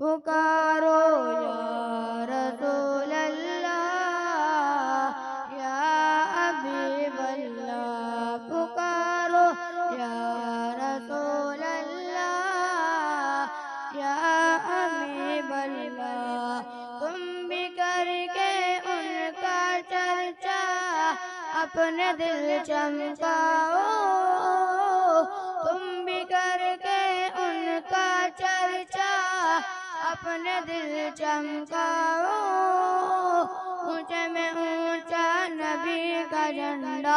پکارو یا رسول اللہ یا حبیب اللہ، پکارو یا رسول اللہ یا حبیب اللہ، تم بھی کر کے ان کا چرچا اپنے دل چمکاؤ، تم بھی کر کے ان کا چرچا اپنے دل چمکاؤ، اونچے میں اونچا نبی کا جھنڈا،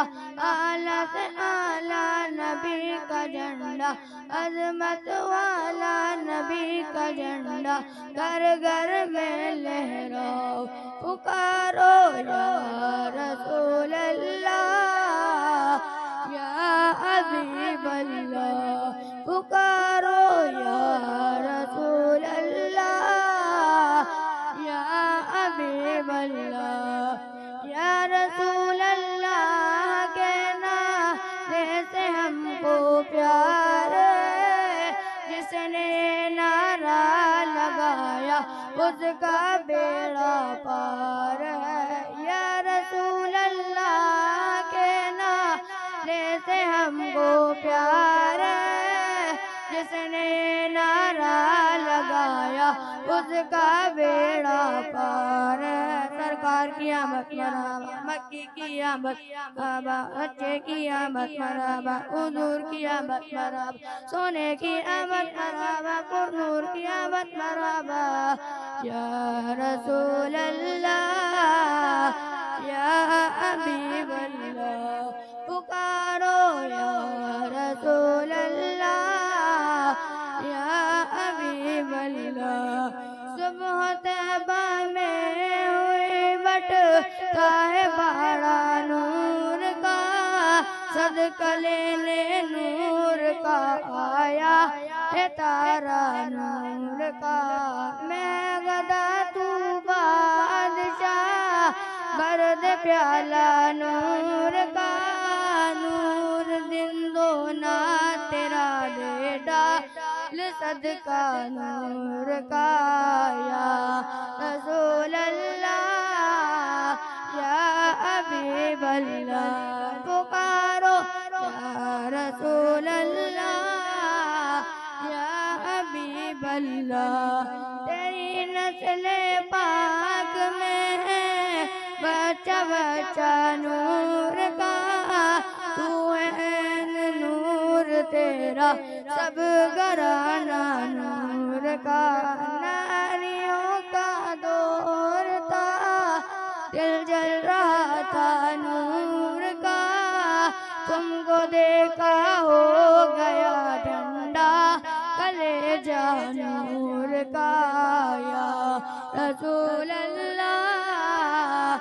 اعلیٰ سے اعلیٰ نبی کا جھنڈا، عظمت والا نبی کا جھنڈا گھر گھر میں لہراؤ، پکارو یا رسول اللہ یا حبیب اللہ، پکارو یا رسول اللہ یا حبیب اللہ، یا رسول اللہ کے نعرے سے ہم کو پیار ہے، جس نے نعرہ لگایا اس کا بیڑا پار ہے، یا رسول اللہ کے نعرے سے ہم کو پیار ہے، جس نے نعرہ لگایا اس کا بیڑا پار ہے، سرکار کی آمد مرحبا، مکی کی آمد مرحبا، اچھے کی آمد مرحبا، حضور کی آمد مرحبا، سونے کی آمد مرحبا، نور کی آمد مرحبا، یا رسول اللہ یا حبیب اللہ، پکارو یا رسول اللہ یا حبیب اللہ، صبح طیبہ میں ہوئی بٹتا ہے باڑا نور کا، صدقہ لینے نور کا آیا ہے تارا نور کا، میں گدا تو بادشاہ برد پیالہ نور کا، نور دن دونا تیرا دے ڈال صدقہ نور کا، یا رسول اللہ یا حبیب اللہ، پکارو یا رسول اللہ یا حبیب اللہ، تیری نسل پاک میں ہے بچہ بچہ نور کا، تو ہے نور تیرا سب گھرانہ نور کا، ناریوں کا دور تھا دل جل رہا تھا نور کا، تم کو دیکھا ہو گیا ٹھنڈا کلیجہ نور کا، یا رسول اللہ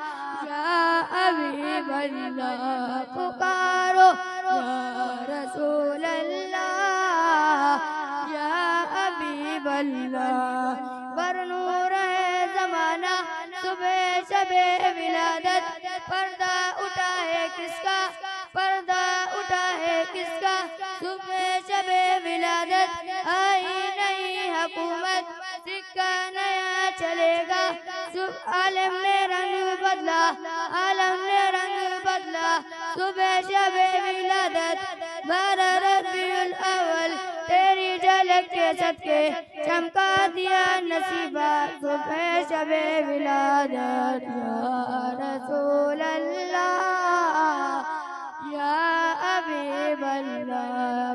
یا حبیب اللہ، پکارو یا رسول اللہ یا حبیب اللہ، برنور ہے زمانہ صبح شب ولادت، پردہ اٹھا ہے کس کا، پردہ اٹھا ہے کس کا، صبح شب ولادت آئی نئی حکومت، سکہ نیا چلے گا، عالم نے رنگ بدلا، عالم نے رنگ بدلا، صبح شب ولادت 12 ربیع الاول، تیری جھلک کے صدقے چمکا دیا نصیبہ صبح شب ولادت، یا رسول اللہ یا حبیب اللہ،